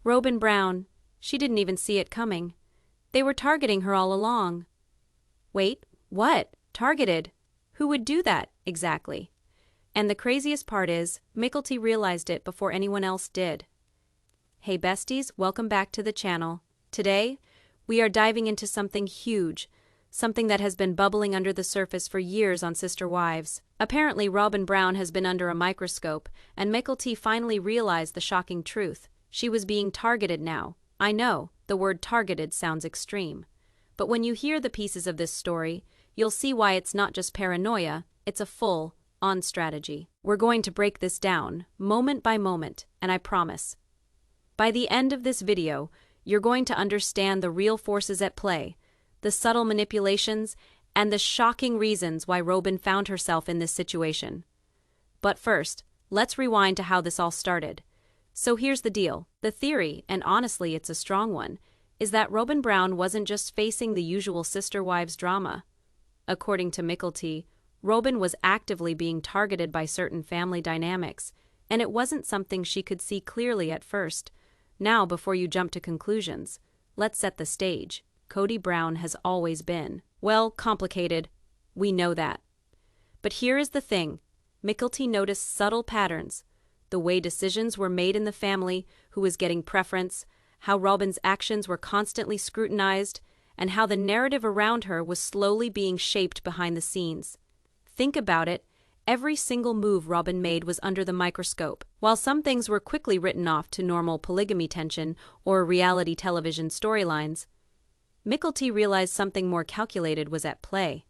Robyn Brown, she didn't even see it coming. They were targeting her all along. Wait, what? Targeted? Who would do that, exactly? And the craziest part is, Mykelti realized it before anyone else did. Hey besties, welcome back to the channel. Today, we are diving into something huge, something that has been bubbling under the surface for years on Sister Wives. Apparently, Robyn Brown has been under a microscope, and Mykelti finally realized the shocking truth. She was being targeted now. I know, the word targeted sounds extreme. But when you hear the pieces of this story, you'll see why it's not just paranoia, it's a full-on strategy. We're going to break this down, moment by moment, and I promise, by the end of this video, you're going to understand the real forces at play, the subtle manipulations, and the shocking reasons why Robyn found herself in this situation. But first, let's rewind to how this all started. So here's the deal. The theory, and honestly it's a strong one, is that Robyn Brown wasn't just facing the usual Sister Wives drama. According to Mykelti, Robyn was actively being targeted by certain family dynamics, and it wasn't something she could see clearly at first. Now, before you jump to conclusions, let's set the stage. Cody Brown has always been, well, complicated. We know that. But here is the thing. Mykelti noticed subtle patterns. The way decisions were made in the family, who was getting preference, how Robyn's actions were constantly scrutinized, and how the narrative around her was slowly being shaped behind the scenes. Think about it. Every single move Robyn made was under the microscope. While some things were quickly written off to normal polygamy tension or reality television storylines, Mykelti realized something more calculated was at play.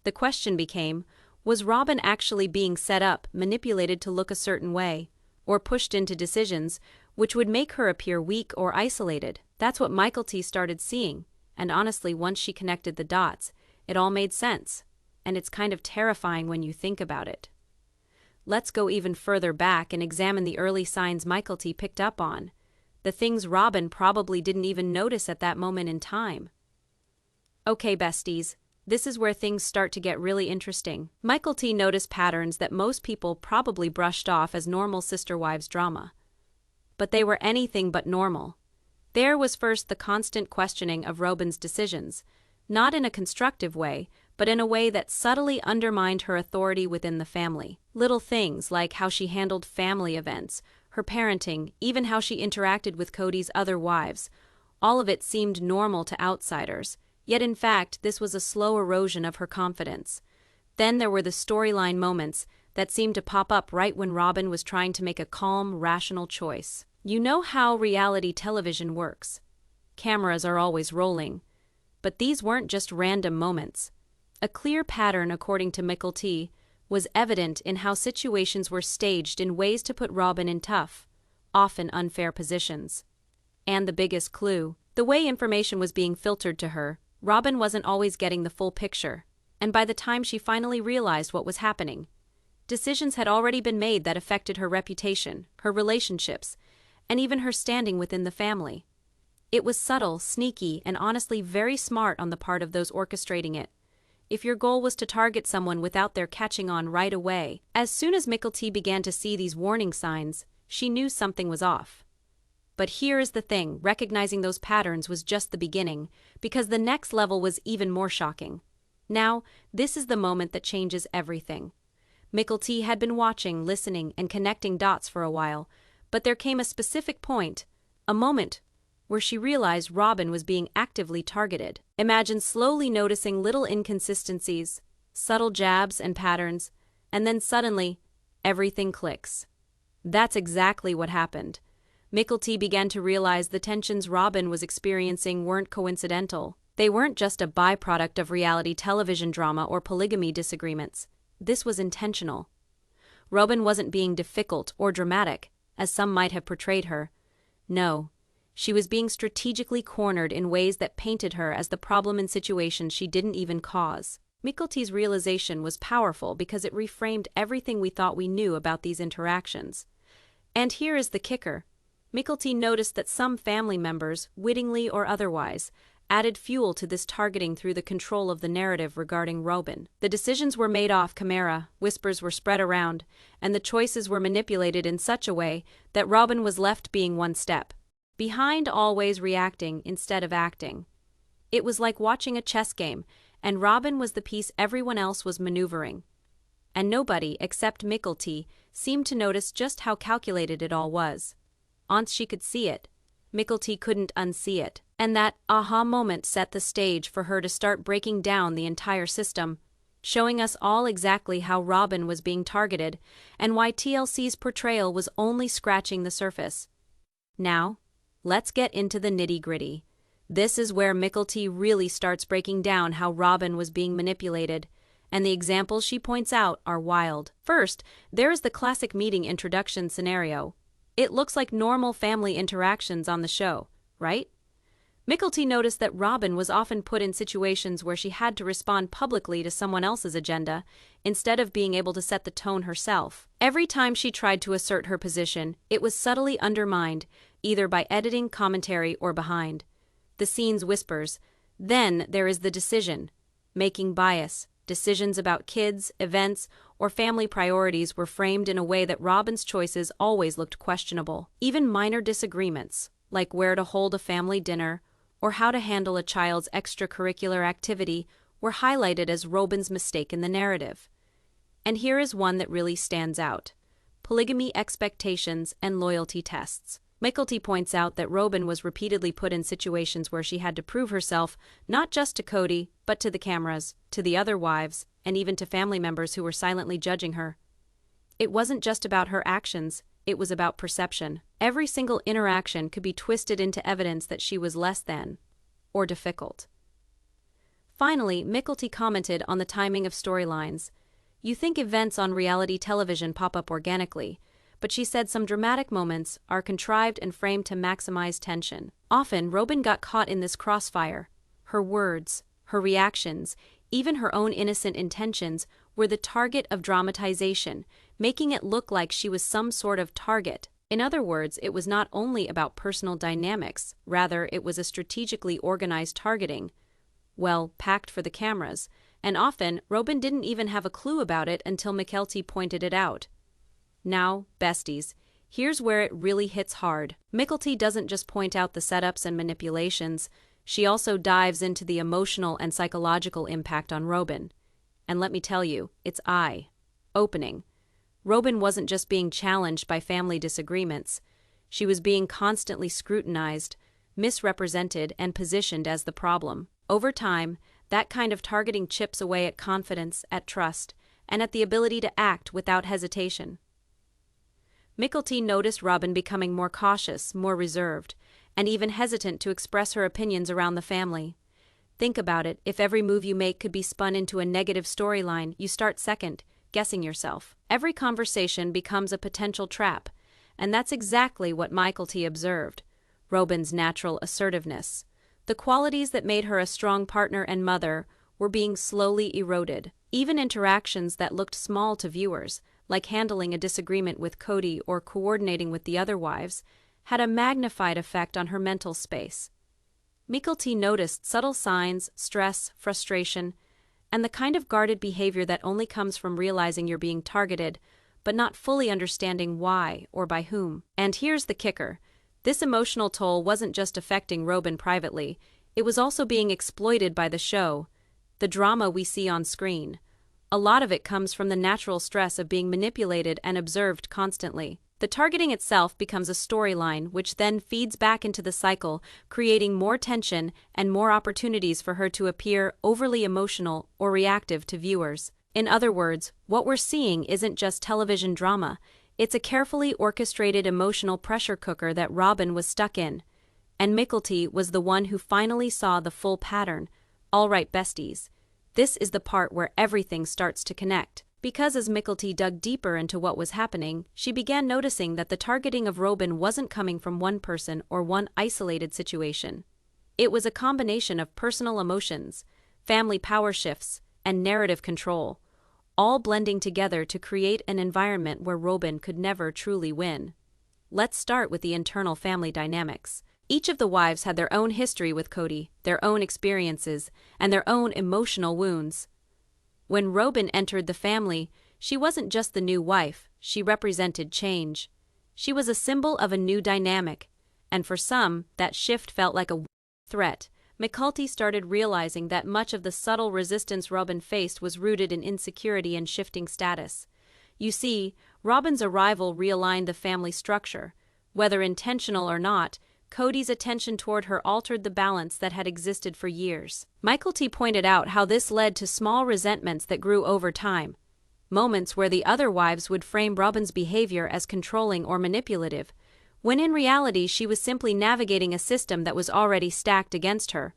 The question became, was Robyn actually being set up, manipulated to look a certain way, or pushed into decisions which would make her appear weak or isolated? That's what Mykelti started seeing, and honestly, once she connected the dots, it all made sense. And it's kind of terrifying when you think about it. Let's go even further back and examine the early signs Mykelti picked up on, the things Robyn probably didn't even notice at that moment in time. Okay, besties, this is where things start to get really interesting. Mykelti noticed patterns that most people probably brushed off as normal Sister Wives drama. But they were anything but normal. There was first the constant questioning of Robyn's decisions, not in a constructive way, but in a way that subtly undermined her authority within the family. Little things like how she handled family events, her parenting, even how she interacted with Cody's other wives, all of it seemed normal to outsiders. Yet in fact, this was a slow erosion of her confidence. Then there were the storyline moments that seemed to pop up right when Robyn was trying to make a calm, rational choice. You know how reality television works. Cameras are always rolling. But these weren't just random moments. A clear pattern, according to Mykelti, was evident in how situations were staged in ways to put Robyn in tough, often unfair positions. And the biggest clue, the way information was being filtered to her. Robyn wasn't always getting the full picture, and by the time she finally realized what was happening, decisions had already been made that affected her reputation, her relationships, and even her standing within the family. It was subtle, sneaky, and honestly very smart on the part of those orchestrating it. If your goal was to target someone without their catching on right away, as soon as Mykelti began to see these warning signs, she knew something was off. But here is the thing, recognizing those patterns was just the beginning, because the next level was even more shocking. Now, this is the moment that changes everything. Mykelti had been watching, listening, and connecting dots for a while, but there came a specific point, a moment where she realized Robyn was being actively targeted. Imagine slowly noticing little inconsistencies, subtle jabs and patterns, and then suddenly, everything clicks. That's exactly what happened. Mykelti began to realize the tensions Robyn was experiencing weren't coincidental. They weren't just a byproduct of reality television drama or polygamy disagreements. This was intentional. Robyn wasn't being difficult or dramatic, as some might have portrayed her. No. She was being strategically cornered in ways that painted her as the problem in situations she didn't even cause. Mykelti's realization was powerful because it reframed everything we thought we knew about these interactions. And here is the kicker. Mykelti noticed that some family members, wittingly or otherwise, added fuel to this targeting through the control of the narrative regarding Robyn. The decisions were made off camera, whispers were spread around, and the choices were manipulated in such a way that Robyn was left being one step behind always reacting instead of acting. It was like watching a chess game, and Robyn was the piece everyone else was maneuvering. And nobody, except Mykelti, seemed to notice just how calculated it all was. Once she could see it, Mykelti couldn't unsee it. And that aha moment set the stage for her to start breaking down the entire system, showing us all exactly how Robyn was being targeted and why TLC's portrayal was only scratching the surface. Now, let's get into the nitty-gritty. This is where Mykelti really starts breaking down how Robyn was being manipulated, and the examples she points out are wild. First, there is the classic meeting introduction scenario. It looks like normal family interactions on the show, right? Mykelti noticed that Robyn was often put in situations where she had to respond publicly to someone else's agenda, instead of being able to set the tone herself. Every time she tried to assert her position, it was subtly undermined, either by editing, commentary, or behind the scenes whispers. Then there is the decision-making bias. Decisions about kids, events, or family priorities were framed in a way that Robyn's choices always looked questionable. Even minor disagreements, like where to hold a family dinner or how to handle a child's extracurricular activity, were highlighted as Robyn's mistake in the narrative. And here is one that really stands out: polygamy expectations and loyalty tests. Mykelti points out that Robyn was repeatedly put in situations where she had to prove herself not just to Cody, but to the cameras, to the other wives, and even to family members who were silently judging her. It wasn't just about her actions, it was about perception. Every single interaction could be twisted into evidence that she was less than, or difficult. Finally, Mykelti commented on the timing of storylines. You think events on reality television pop up organically, but she said some dramatic moments are contrived and framed to maximize tension. Often, Robyn got caught in this crossfire. Her words, her reactions, even her own innocent intentions were the target of dramatization, making it look like she was some sort of target. In other words, it was not only about personal dynamics, rather it was a strategically organized targeting, well, packed for the cameras, and often Robyn didn't even have a clue about it until Mykelti pointed it out. Now, besties, here's where it really hits hard. Mykelti doesn't just point out the setups and manipulations, she also dives into the emotional and psychological impact on Robyn. And let me tell you, it's eye-opening. Robyn wasn't just being challenged by family disagreements, she was being constantly scrutinized, misrepresented, and positioned as the problem. Over time, that kind of targeting chips away at confidence, at trust, and at the ability to act without hesitation. Mykelti noticed Robyn becoming more cautious, more reserved, and even hesitant to express her opinions around the family. Think about it, if every move you make could be spun into a negative storyline, you start second-guessing yourself. Every conversation becomes a potential trap, and that's exactly what Mykelti observed: Robyn's natural assertiveness. The qualities that made her a strong partner and mother were being slowly eroded. Even interactions that looked small to viewers, like handling a disagreement with Cody or coordinating with the other wives, had a magnified effect on her mental space. Mykelti noticed subtle signs, stress, frustration, and the kind of guarded behavior that only comes from realizing you're being targeted, but not fully understanding why or by whom. And here's the kicker: this emotional toll wasn't just affecting Robyn privately, it was also being exploited by the show, the drama we see on screen. A lot of it comes from the natural stress of being manipulated and observed constantly. The targeting itself becomes a storyline, which then feeds back into the cycle, creating more tension and more opportunities for her to appear overly emotional or reactive to viewers. In other words, what we're seeing isn't just television drama, it's a carefully orchestrated emotional pressure cooker that Robyn was stuck in. And Mykelti was the one who finally saw the full pattern. All right, besties. This is the part where everything starts to connect. Because as Mykelti dug deeper into what was happening, she began noticing that the targeting of Robyn wasn't coming from one person or one isolated situation. It was a combination of personal emotions, family power shifts, and narrative control, all blending together to create an environment where Robyn could never truly win. Let's start with the internal family dynamics. Each of the wives had their own history with Cody, their own experiences, and their own emotional wounds. When Robyn entered the family, she wasn't just the new wife, she represented change. She was a symbol of a new dynamic, and for some, that shift felt like a threat. Mykelti started realizing that much of the subtle resistance Robyn faced was rooted in insecurity and shifting status. You see, Robyn's arrival realigned the family structure. Whether intentional or not, Cody's attention toward her altered the balance that had existed for years. Mykelti pointed out how this led to small resentments that grew over time. Moments where the other wives would frame Robyn's behavior as controlling or manipulative, when in reality she was simply navigating a system that was already stacked against her.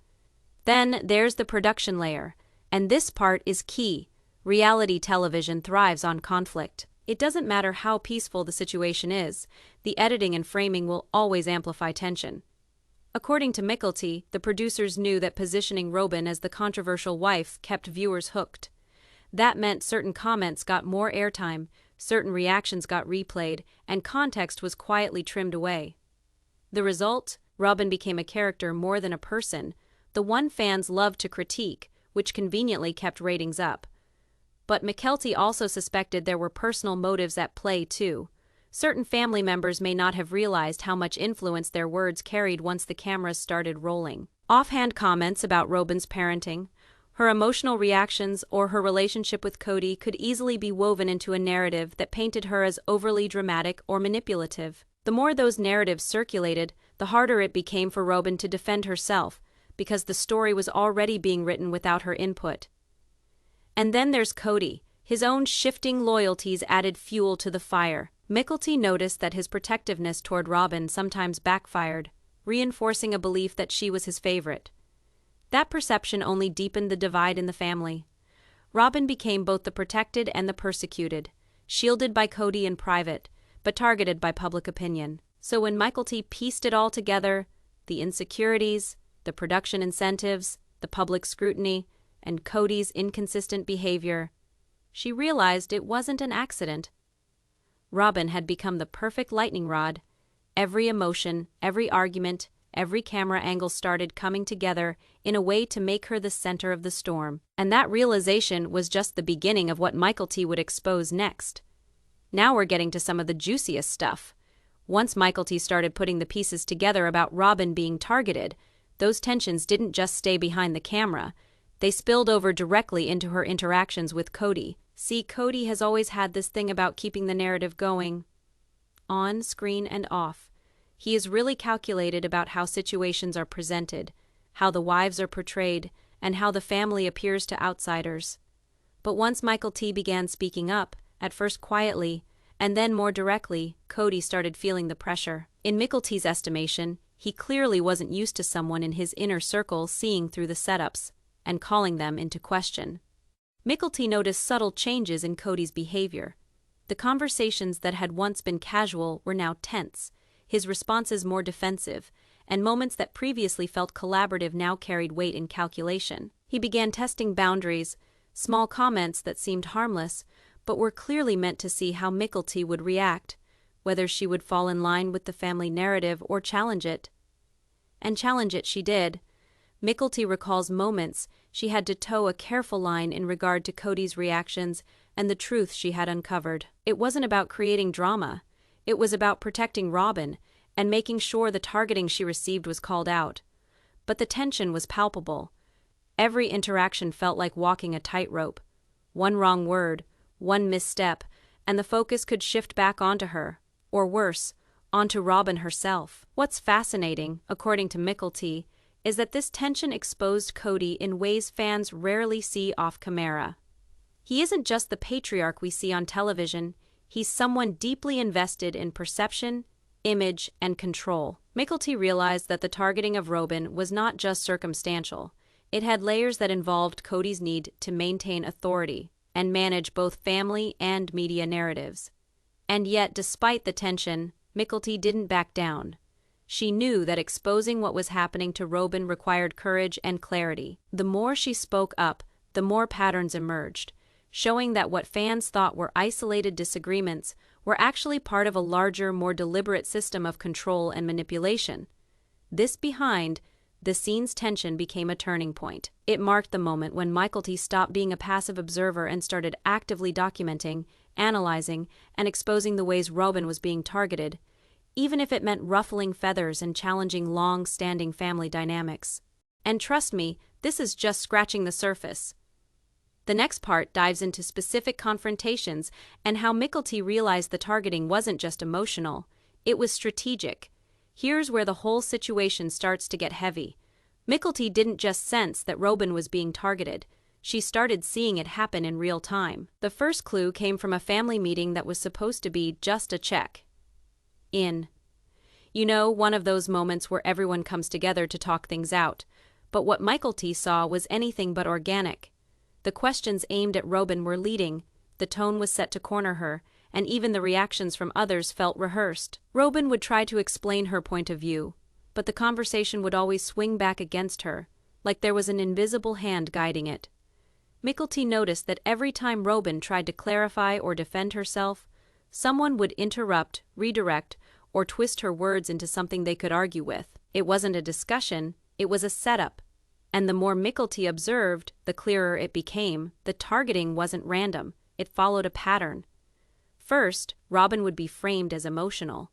Then there's the production layer, and this part is key. Reality television thrives on conflict. It doesn't matter how peaceful the situation is, the editing and framing will always amplify tension. According to Mykelti, the producers knew that positioning Robyn as the controversial wife kept viewers hooked. That meant certain comments got more airtime, certain reactions got replayed, and context was quietly trimmed away. The result? Robyn became a character more than a person, the one fans loved to critique, which conveniently kept ratings up. But Mykelti also suspected there were personal motives at play too. Certain family members may not have realized how much influence their words carried once the cameras started rolling. Offhand comments about Robyn's parenting, her emotional reactions, or her relationship with Cody could easily be woven into a narrative that painted her as overly dramatic or manipulative. The more those narratives circulated, the harder it became for Robyn to defend herself, because the story was already being written without her input. And then there's Cody. His own shifting loyalties added fuel to the fire. Mykelti noticed that his protectiveness toward Robyn sometimes backfired, reinforcing a belief that she was his favorite. That perception only deepened the divide in the family. Robyn became both the protected and the persecuted, shielded by Cody in private, but targeted by public opinion. So when Mykelti pieced it all together, the insecurities, the production incentives, the public scrutiny, and Cody's inconsistent behavior, she realized it wasn't an accident. Robyn had become the perfect lightning rod. Every emotion, every argument, every camera angle started coming together in a way to make her the center of the storm. And that realization was just the beginning of what Mykelti would expose next. Now we're getting to some of the juiciest stuff. Once Mykelti started putting the pieces together about Robyn being targeted, those tensions didn't just stay behind the camera. They spilled over directly into her interactions with Cody. See, Cody has always had this thing about keeping the narrative going, on screen and off. He is really calculated about how situations are presented, how the wives are portrayed, and how the family appears to outsiders. But once Mykelti began speaking up, at first quietly, and then more directly, Cody started feeling the pressure. In Mykelti's estimation, he clearly wasn't used to someone in his inner circle seeing through the setups and calling them into question. Mykelti noticed subtle changes in Cody's behavior. The conversations that had once been casual were now tense, his responses more defensive, and moments that previously felt collaborative now carried weight in calculation. He began testing boundaries, small comments that seemed harmless, but were clearly meant to see how Mykelti would react, whether she would fall in line with the family narrative or challenge it. And challenge it she did. Mykelti recalls moments she had to toe a careful line in regard to Cody's reactions and the truth she had uncovered. It wasn't about creating drama. It was about protecting Robyn and making sure the targeting she received was called out. But the tension was palpable. Every interaction felt like walking a tightrope. One wrong word, one misstep, and the focus could shift back onto her, or worse, onto Robyn herself. What's fascinating, according to Mykelti, is that this tension exposed Cody in ways fans rarely see off camera. He isn't just the patriarch we see on television, he's someone deeply invested in perception, image, and control. Mykelti realized that the targeting of Robyn was not just circumstantial. It had layers that involved Cody's need to maintain authority and manage both family and media narratives. And yet, despite the tension, Mykelti didn't back down. She knew that exposing what was happening to Robyn required courage and clarity. The more she spoke up, the more patterns emerged, showing that what fans thought were isolated disagreements were actually part of a larger, more deliberate system of control and manipulation. This behind-the-scenes tension became a turning point. It marked the moment when Mykelti stopped being a passive observer and started actively documenting, analyzing, and exposing the ways Robyn was being targeted. even if it meant ruffling feathers and challenging long-standing family dynamics. And trust me, this is just scratching the surface. The next part dives into specific confrontations and how Mykelti realized the targeting wasn't just emotional, it was strategic. Here's where the whole situation starts to get heavy. Mykelti didn't just sense that Robyn was being targeted, she started seeing it happen in real time. The first clue came from a family meeting that was supposed to be just a check-in. You know, one of those moments where everyone comes together to talk things out. But what Mykelti saw was anything but organic. The questions aimed at Robyn were leading, the tone was set to corner her, and even the reactions from others felt rehearsed. Robyn would try to explain her point of view, but the conversation would always swing back against her, like there was an invisible hand guiding it. Mykelti noticed that every time Robyn tried to clarify or defend herself, someone would interrupt, redirect, or twist her words into something they could argue with. It wasn't a discussion, it was a setup. And the more Mykelti observed, the clearer it became. The targeting wasn't random, it followed a pattern. First, Robyn would be framed as emotional.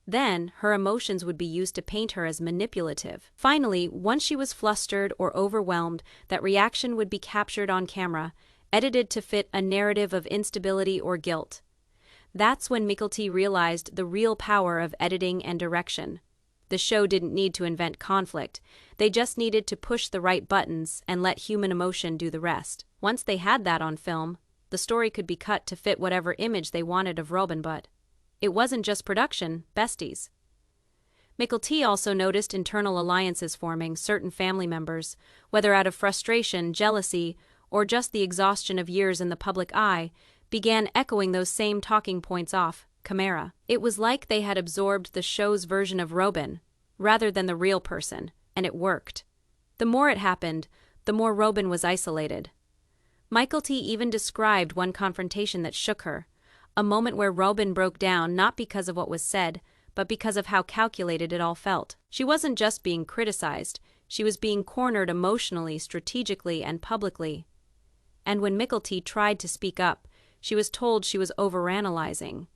Then, her emotions would be used to paint her as manipulative. Finally, once she was flustered or overwhelmed, that reaction would be captured on camera, edited to fit a narrative of instability or guilt. That's when Mykelti realized the real power of editing and direction. The show didn't need to invent conflict, they just needed to push the right buttons and let human emotion do the rest. Once they had that on film, the story could be cut to fit whatever image they wanted of Robyn, but it wasn't just production, besties. Mykelti also noticed internal alliances forming. Certain family members, whether out of frustration, jealousy, or just the exhaustion of years in the public eye, began echoing those same talking points off camera. It was like they had absorbed the show's version of Robyn, rather than the real person, and it worked. The more it happened, the more Robyn was isolated. Mykelti even described one confrontation that shook her, a moment where Robyn broke down not because of what was said, but because of how calculated it all felt. She wasn't just being criticized, she was being cornered emotionally, strategically, and publicly. And when Mykelti tried to speak up, she was told she was overanalyzing,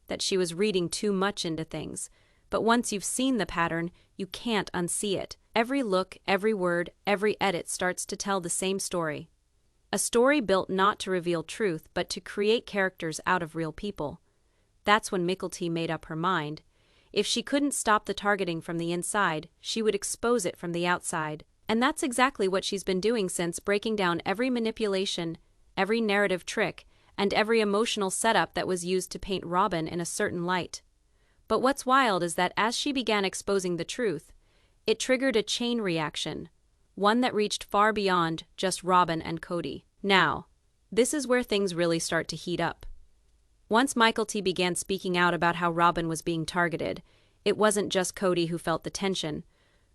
that she was reading too much into things. But once you've seen the pattern, you can't unsee it. Every look, every word, every edit starts to tell the same story. A story built not to reveal truth, but to create characters out of real people. That's when Mykelti made up her mind. If she couldn't stop the targeting from the inside, she would expose it from the outside. And that's exactly what she's been doing since, breaking down every manipulation, every narrative trick, and every emotional setup that was used to paint Robyn in a certain light. But what's wild is that as she began exposing the truth, it triggered a chain reaction, one that reached far beyond just Robyn and Cody. Now, this is where things really start to heat up. Once Mykelti began speaking out about how Robyn was being targeted, it wasn't just Cody who felt the tension.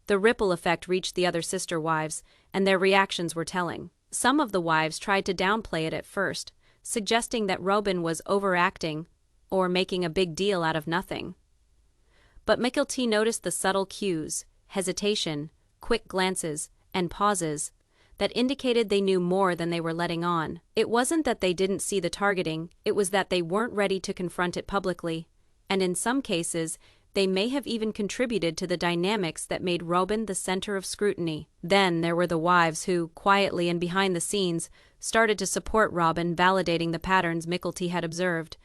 The ripple effect reached the other sister wives, and their reactions were telling. Some of the wives tried to downplay it at first, suggesting that Robyn was overacting or making a big deal out of nothing. But Mykelti noticed the subtle cues, hesitation, quick glances, and pauses that indicated they knew more than they were letting on. It wasn't that they didn't see the targeting, it was that they weren't ready to confront it publicly, and in some cases, they may have even contributed to the dynamics that made Robyn the center of scrutiny. Then there were the wives who, quietly and behind the scenes, started to support Robyn, validating the patterns Mykelti had observed.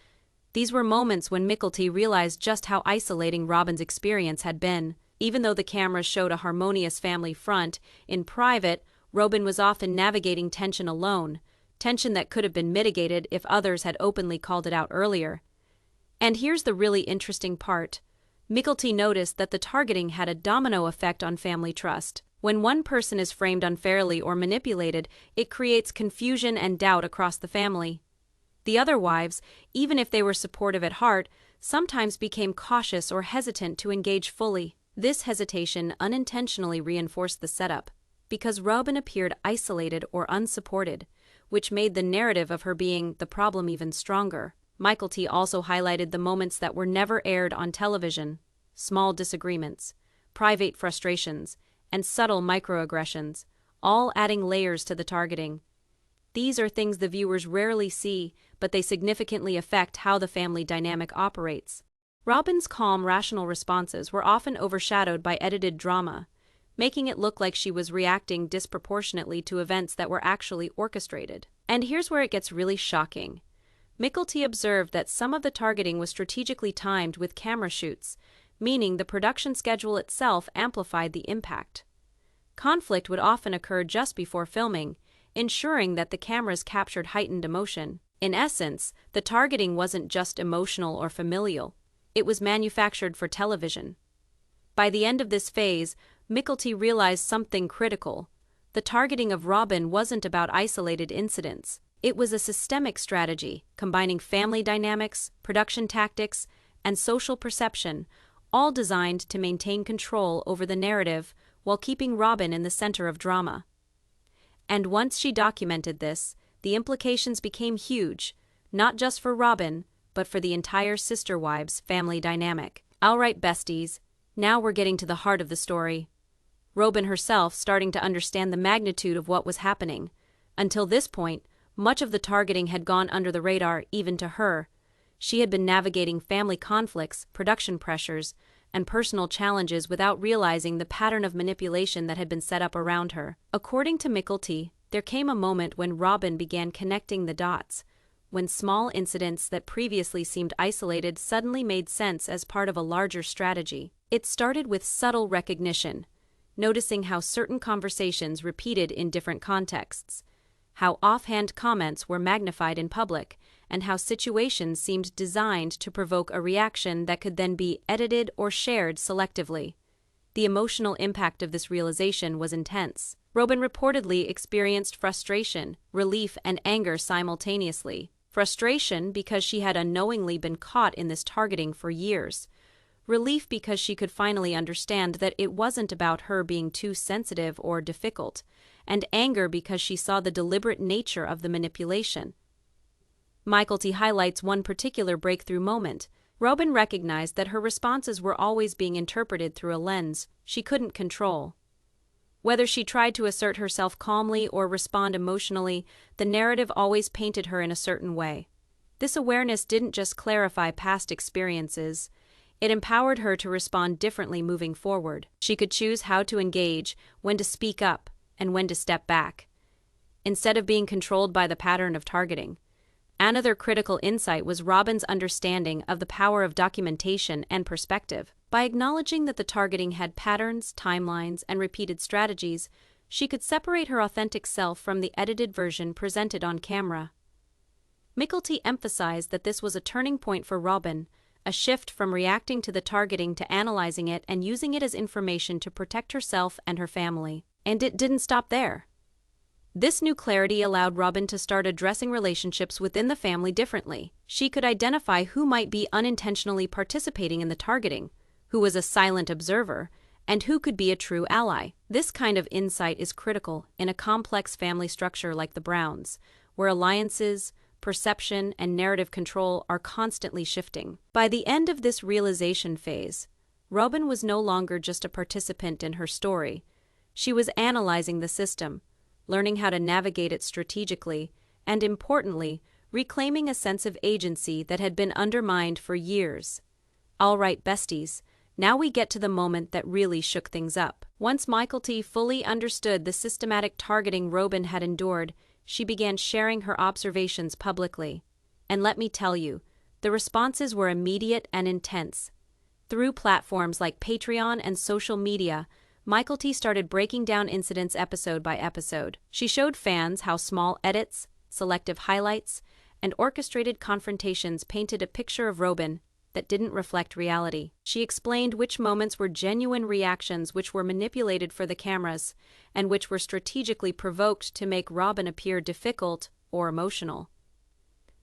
These were moments when Mykelti realized just how isolating Robyn's experience had been. Even though the cameras showed a harmonious family front, in private, Robyn was often navigating tension alone, tension that could have been mitigated if others had openly called it out earlier. And here's the really interesting part. Mykelti noticed that the targeting had a domino effect on family trust. When one person is framed unfairly or manipulated, it creates confusion and doubt across the family. The other wives, even if they were supportive at heart, sometimes became cautious or hesitant to engage fully. This hesitation unintentionally reinforced the setup, because Robyn appeared isolated or unsupported, which made the narrative of her being the problem even stronger. Mykelti also highlighted the moments that were never aired on television: small disagreements, private frustrations, and subtle microaggressions, all adding layers to the targeting. These are things the viewers rarely see, but they significantly affect how the family dynamic operates. Robyn's calm, rational responses were often overshadowed by edited drama, making it look like she was reacting disproportionately to events that were actually orchestrated. And here's where it gets really shocking. Mykelti observed that some of the targeting was strategically timed with camera shoots, meaning the production schedule itself amplified the impact. Conflict would often occur just before filming, ensuring that the cameras captured heightened emotion. In essence, the targeting wasn't just emotional or familial, it was manufactured for television. By the end of this phase, Mykelti realized something critical. The targeting of Robyn wasn't about isolated incidents. It was a systemic strategy, combining family dynamics, production tactics, and social perception, all designed to maintain control over the narrative while keeping Robyn in the center of drama. And once she documented this, the implications became huge, not just for Robyn, but for the entire Sister Wives family dynamic. Alright, besties, now we're getting to the heart of the story. Robyn herself starting to understand the magnitude of what was happening. Until this point, much of the targeting had gone under the radar even to her. She had been navigating family conflicts, production pressures, and personal challenges without realizing the pattern of manipulation that had been set up around her. According to Mykelti, there came a moment when Robyn began connecting the dots, when small incidents that previously seemed isolated suddenly made sense as part of a larger strategy. It started with subtle recognition, noticing how certain conversations repeated in different contexts, how offhand comments were magnified in public, and how situations seemed designed to provoke a reaction that could then be edited or shared selectively. The emotional impact of this realization was intense. Robyn reportedly experienced frustration, relief, and anger simultaneously. Frustration because she had unknowingly been caught in this targeting for years. Relief because she could finally understand that it wasn't about her being too sensitive or difficult, and anger because she saw the deliberate nature of the manipulation. Mykelti highlights one particular breakthrough moment. Robyn recognized that her responses were always being interpreted through a lens she couldn't control. Whether she tried to assert herself calmly or respond emotionally, the narrative always painted her in a certain way. This awareness didn't just clarify past experiences, it empowered her to respond differently moving forward. She could choose how to engage, when to speak up, and when to step back, instead of being controlled by the pattern of targeting. Another critical insight was Robyn's understanding of the power of documentation and perspective. By acknowledging that the targeting had patterns, timelines, and repeated strategies, she could separate her authentic self from the edited version presented on camera. Mykelti emphasized that this was a turning point for Robyn, a shift from reacting to the targeting to analyzing it and using it as information to protect herself and her family. And it didn't stop there. This new clarity allowed Robyn to start addressing relationships within the family differently. She could identify who might be unintentionally participating in the targeting, who was a silent observer, and who could be a true ally. This kind of insight is critical in a complex family structure like the Browns, where alliances, perception, and narrative control are constantly shifting. By the end of this realization phase, Robyn was no longer just a participant in her story. She was analyzing the system, learning how to navigate it strategically, and importantly, reclaiming a sense of agency that had been undermined for years. All right, besties, now we get to the moment that really shook things up. Once Mykelti fully understood the systematic targeting Robyn had endured, she began sharing her observations publicly. And let me tell you, the responses were immediate and intense. Through platforms like Patreon and social media, Mykelti started breaking down incidents episode by episode. She showed fans how small edits, selective highlights, and orchestrated confrontations painted a picture of Robyn that didn't reflect reality. She explained which moments were genuine reactions, which were manipulated for the cameras, and which were strategically provoked to make Robyn appear difficult or emotional.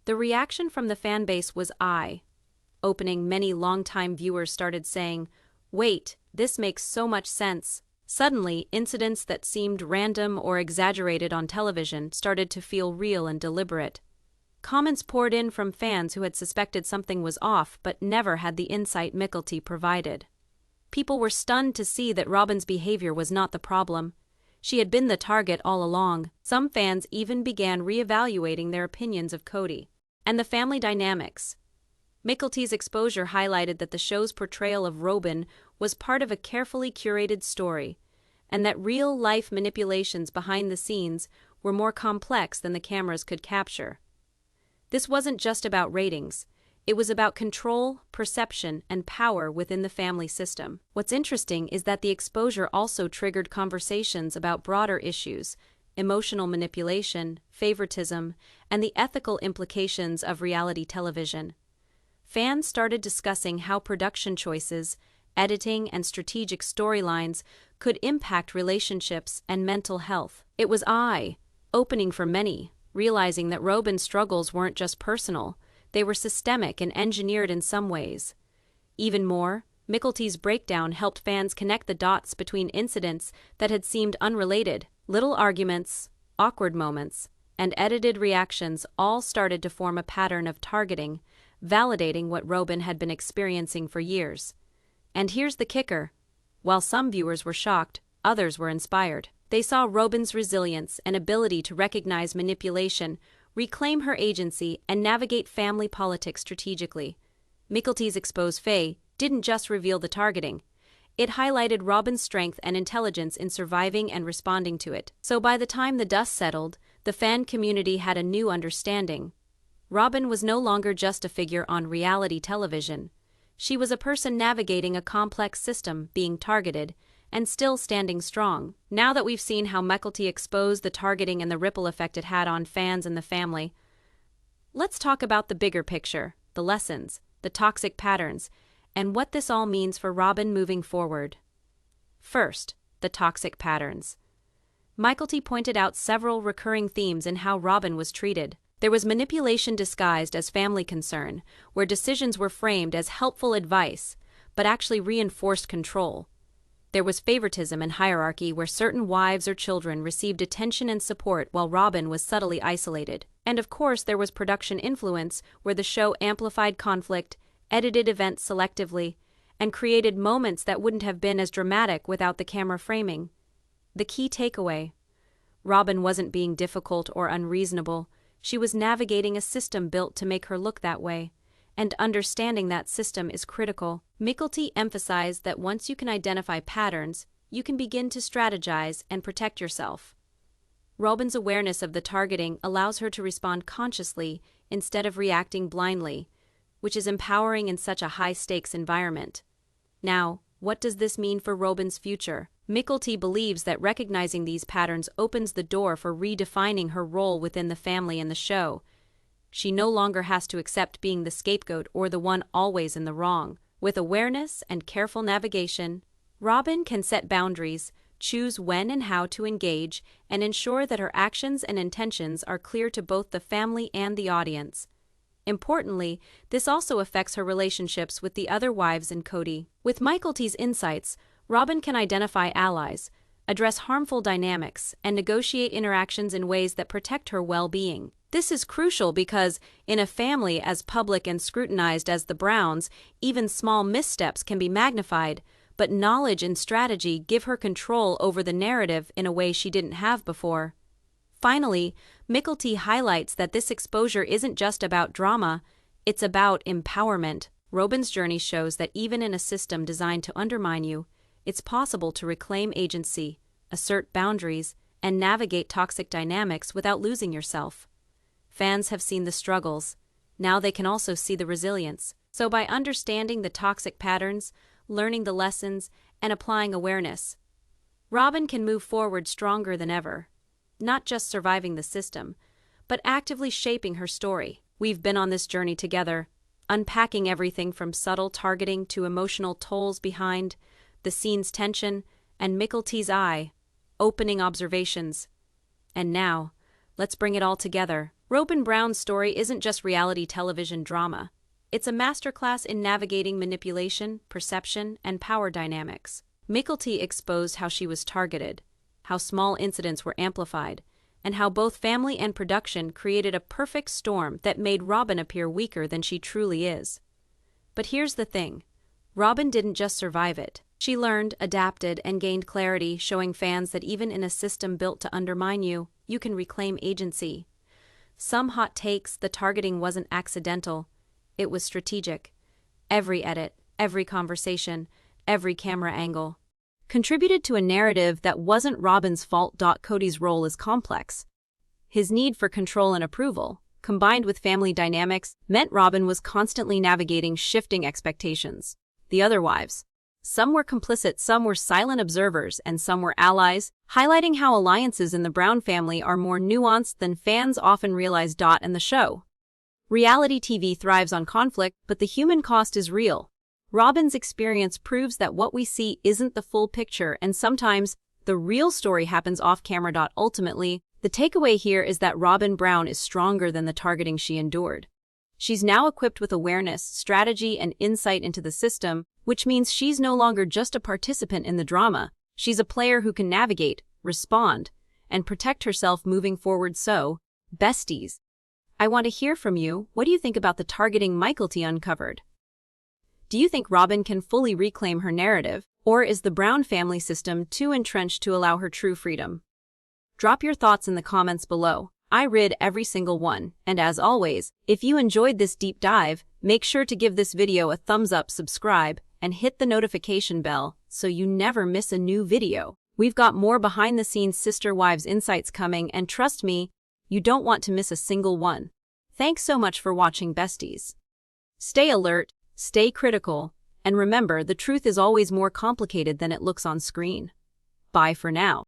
The reaction from the fan base was eye-opening. Many longtime viewers started saying, "Wait, this makes so much sense." Suddenly, incidents that seemed random or exaggerated on television started to feel real and deliberate. Comments poured in from fans who had suspected something was off but never had the insight Mykelti provided. People were stunned to see that Robyn's behavior was not the problem. She had been the target all along. Some fans even began reevaluating their opinions of Cody and the family dynamics. Mykelti's exposure highlighted that the show's portrayal of Robyn was part of a carefully curated story, and that real-life manipulations behind the scenes were more complex than the cameras could capture. This wasn't just about ratings. It was about control, perception, and power within the family system. What's interesting is that the exposure also triggered conversations about broader issues: emotional manipulation, favoritism, and the ethical implications of reality television. Fans started discussing how production choices, editing, and strategic storylines could impact relationships and mental health. It was eye-opening for many, realizing that Robyn's struggles weren't just personal, they were systemic and engineered in some ways. Even more, Mykelti's breakdown helped fans connect the dots between incidents that had seemed unrelated. Little arguments, awkward moments, and edited reactions all started to form a pattern of targeting, validating what Robyn had been experiencing for years. And here's the kicker. While some viewers were shocked, others were inspired. They saw Robyn's resilience and ability to recognize manipulation, reclaim her agency, and navigate family politics strategically. Mykelti's exposed Faye didn't just reveal the targeting. It highlighted Robyn's strength and intelligence in surviving and responding to it. So by the time the dust settled, the fan community had a new understanding. Robyn was no longer just a figure on reality television. She was a person navigating a complex system, being targeted, and still standing strong. Now that we've seen how Mykelti exposed the targeting and the ripple effect it had on fans and the family, let's talk about the bigger picture, the lessons, the toxic patterns, and what this all means for Robyn moving forward. First, the toxic patterns. Mykelti pointed out several recurring themes in how Robyn was treated. There was manipulation disguised as family concern, where decisions were framed as helpful advice, but actually reinforced control. There was favoritism and hierarchy, where certain wives or children received attention and support while Robyn was subtly isolated. And of course, there was production influence, where the show amplified conflict, edited events selectively, and created moments that wouldn't have been as dramatic without the camera framing. The key takeaway: Robyn wasn't being difficult or unreasonable. She was navigating a system built to make her look that way, and understanding that system is critical. Mykelti emphasized that once you can identify patterns, you can begin to strategize and protect yourself. Robyn's awareness of the targeting allows her to respond consciously instead of reacting blindly, which is empowering in such a high-stakes environment. Now, what does this mean for Robyn's future? Mykelti believes that recognizing these patterns opens the door for redefining her role within the family and the show. She no longer has to accept being the scapegoat or the one always in the wrong. With awareness and careful navigation, Robyn can set boundaries, choose when and how to engage, and ensure that her actions and intentions are clear to both the family and the audience. Importantly, this also affects her relationships with the other wives and Cody. With Mykelti's insights, Robyn can identify allies, address harmful dynamics, and negotiate interactions in ways that protect her well-being. This is crucial because, in a family as public and scrutinized as the Browns, even small missteps can be magnified, but knowledge and strategy give her control over the narrative in a way she didn't have before. Finally, Mykelti highlights that this exposure isn't just about drama, it's about empowerment. Robyn's journey shows that even in a system designed to undermine you, it's possible to reclaim agency, assert boundaries, and navigate toxic dynamics without losing yourself. Fans have seen the struggles. Now they can also see the resilience. So by understanding the toxic patterns, learning the lessons, and applying awareness, Robyn can move forward stronger than ever. Not just surviving the system, but actively shaping her story. We've been on this journey together, unpacking everything from subtle targeting to emotional tolls behind the scene's tension, and Mykelti's eye-opening observations. And now, let's bring it all together. Robyn Brown's story isn't just reality television drama. It's a masterclass in navigating manipulation, perception, and power dynamics. Mykelti exposed how she was targeted, how small incidents were amplified, and how both family and production created a perfect storm that made Robyn appear weaker than she truly is. But here's the thing. Robyn didn't just survive it. She learned, adapted, and gained clarity, showing fans that even in a system built to undermine you, you can reclaim agency. Some hot takes: the targeting wasn't accidental. It was strategic. Every edit, every conversation, every camera angle contributed to a narrative that wasn't Robyn's fault. Cody's role is complex. His need for control and approval, combined with family dynamics, meant Robyn was constantly navigating shifting expectations. The other wives, some were complicit, some were silent observers, and some were allies, highlighting how alliances in the Brown family are more nuanced than fans often realize. And the show. Reality TV thrives on conflict, but the human cost is real. Robyn's experience proves that what we see isn't the full picture, and sometimes the real story happens off-camera. Ultimately, the takeaway here is that Robyn Brown is stronger than the targeting she endured. She's now equipped with awareness, strategy, and insight into the system, which means she's no longer just a participant in the drama. She's a player who can navigate, respond, and protect herself moving forward. So, besties, I want to hear from you. What do you think about the targeting Mykelti uncovered? Do you think Robyn can fully reclaim her narrative, or is the Brown family system too entrenched to allow her true freedom? Drop your thoughts in the comments below. I read every single one, and as always, if you enjoyed this deep dive, make sure to give this video a thumbs up, subscribe, and hit the notification bell so you never miss a new video. We've got more behind-the-scenes Sister Wives insights coming, and trust me, you don't want to miss a single one. Thanks so much for watching, besties. Stay alert, stay critical, and remember, the truth is always more complicated than it looks on screen. Bye for now.